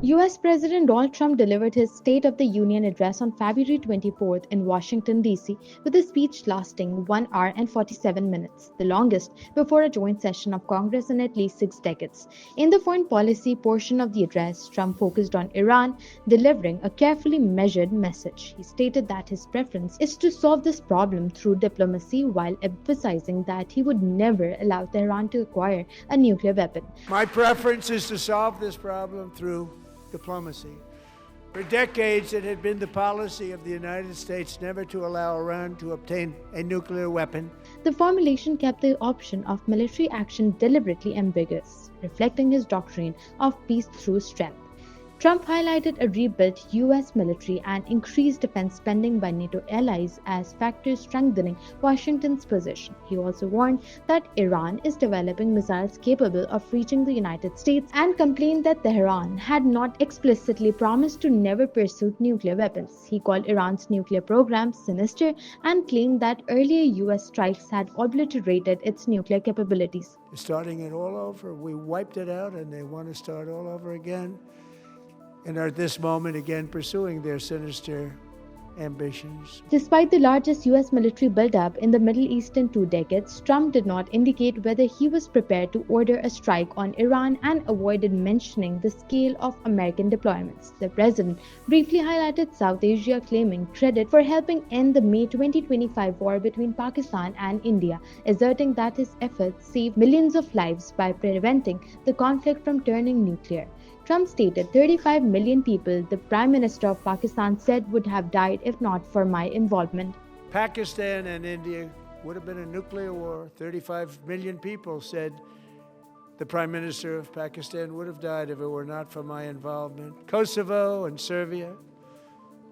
US President Donald Trump delivered his State of the Union address on February 24th in Washington, D.C., with a speech lasting 1 hour and 47 minutes, the longest before a joint session of Congress in at least 6 decades. In the foreign policy portion of the address, Trump focused on Iran, delivering a carefully measured message. He stated that his preference is to solve this problem through diplomacy while emphasizing that he would never allow Tehran to acquire a nuclear weapon. My preference is to solve this problem through diplomacy. For decades, it had been the policy of the United States never to allow Iran to obtain a nuclear weapon. The formulation kept the option of military action deliberately ambiguous, reflecting his doctrine of peace through strength. Trump highlighted a rebuilt US military and increased defense spending by NATO allies as factors strengthening Washington's position. He also warned that Iran is developing missiles capable of reaching the United States and complained that Tehran had not explicitly promised to never pursue nuclear weapons. He called Iran's nuclear program sinister and claimed that earlier US strikes had obliterated its nuclear capabilities. Starting it all over, we wiped it out and they want to start all over again. And are at this moment again pursuing their sinister ambitions. Despite the largest US military buildup in the Middle East in 2 decades, Trump did not indicate whether he was prepared to order a strike on Iran and avoided mentioning the scale of American deployments. The president briefly highlighted South Asia, claiming credit for helping end the May 2025 war between Pakistan and India, asserting that his efforts saved millions of lives by preventing the conflict from turning nuclear. Trump stated 35 million people, the Prime Minister of Pakistan said, would have died if not for my involvement. Pakistan and India would have been a nuclear war. 35 million people said the Prime Minister of Pakistan would have died if it were not for my involvement. Kosovo and Serbia,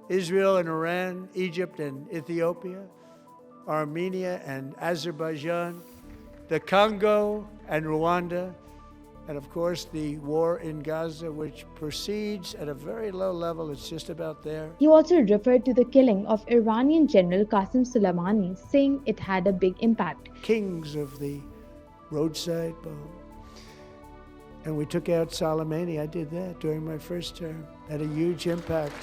Israel and Iran, Egypt and Ethiopia, Armenia and Azerbaijan, the Congo and Rwanda, and of course, the war in Gaza, which proceeds at a very low level. It's just about there. He also referred to the killing of Iranian General Qasem Soleimani, saying it had a big impact. Kings of the roadside bomb. And we took out Soleimani. I did that during my first term. Had a huge impact.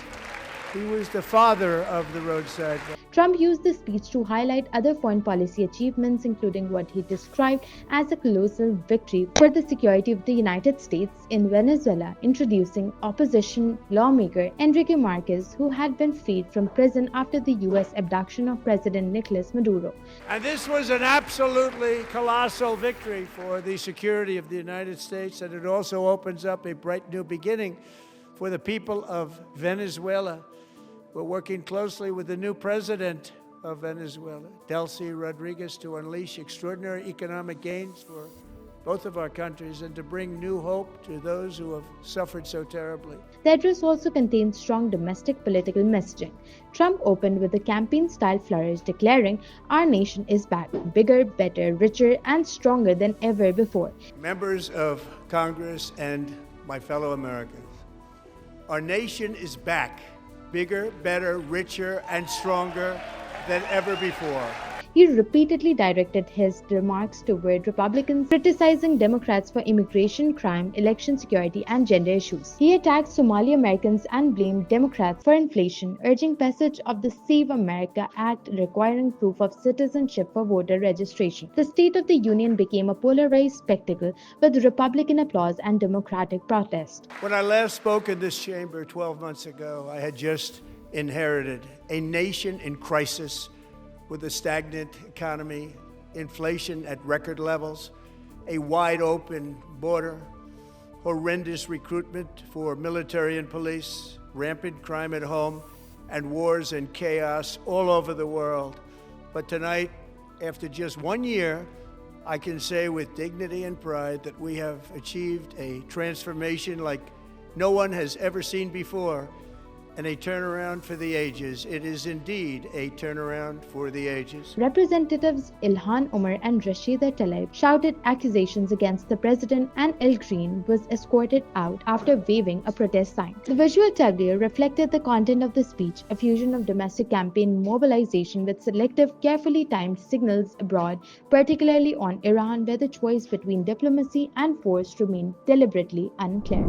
He was the father of the roadside bomb. Trump used the speech to highlight other foreign policy achievements, including what he described as a colossal victory for the security of the United States in Venezuela, introducing opposition lawmaker Enrique Marquez, who had been freed from prison after the U.S. abduction of President Nicolas Maduro. And this was an absolutely colossal victory for the security of the United States, and it also opens up a bright new beginning for the people of Venezuela. We're working closely with the new president of Venezuela, Delcy Rodriguez, to unleash extraordinary economic gains for both of our countries and to bring new hope to those who have suffered so terribly. The address also contains strong domestic political messaging. Trump opened with a campaign-style flourish, declaring, "Our nation is back, bigger, better, richer, and stronger than ever before." Members of Congress and my fellow Americans, our nation is back. Bigger, better, richer, and stronger than ever before. He repeatedly directed his remarks toward Republicans, criticizing Democrats for immigration, crime, election security, and gender issues. He attacked Somali Americans and blamed Democrats for inflation, urging passage of the Save America Act requiring proof of citizenship for voter registration. The State of the Union became a polarized spectacle with Republican applause and Democratic protest. When I last spoke in this chamber 12 months ago, I had just inherited a nation in crisis, with a stagnant economy, inflation at record levels, a wide open border, horrendous recruitment for military and police, rampant crime at home, and wars and chaos all over the world. But tonight, after just 1 year, I can say with dignity and pride that we have achieved a transformation like no one has ever seen before, and a turnaround for the ages. It is indeed a turnaround for the ages. Representatives Ilhan Omar and Rashida Tlaib shouted accusations against the president, and El Green was escorted out after waving a protest sign. The visual tableur reflected the content of the speech, a fusion of domestic campaign mobilization with selective, carefully timed signals abroad, particularly on Iran, where the choice between diplomacy and force remained deliberately unclear.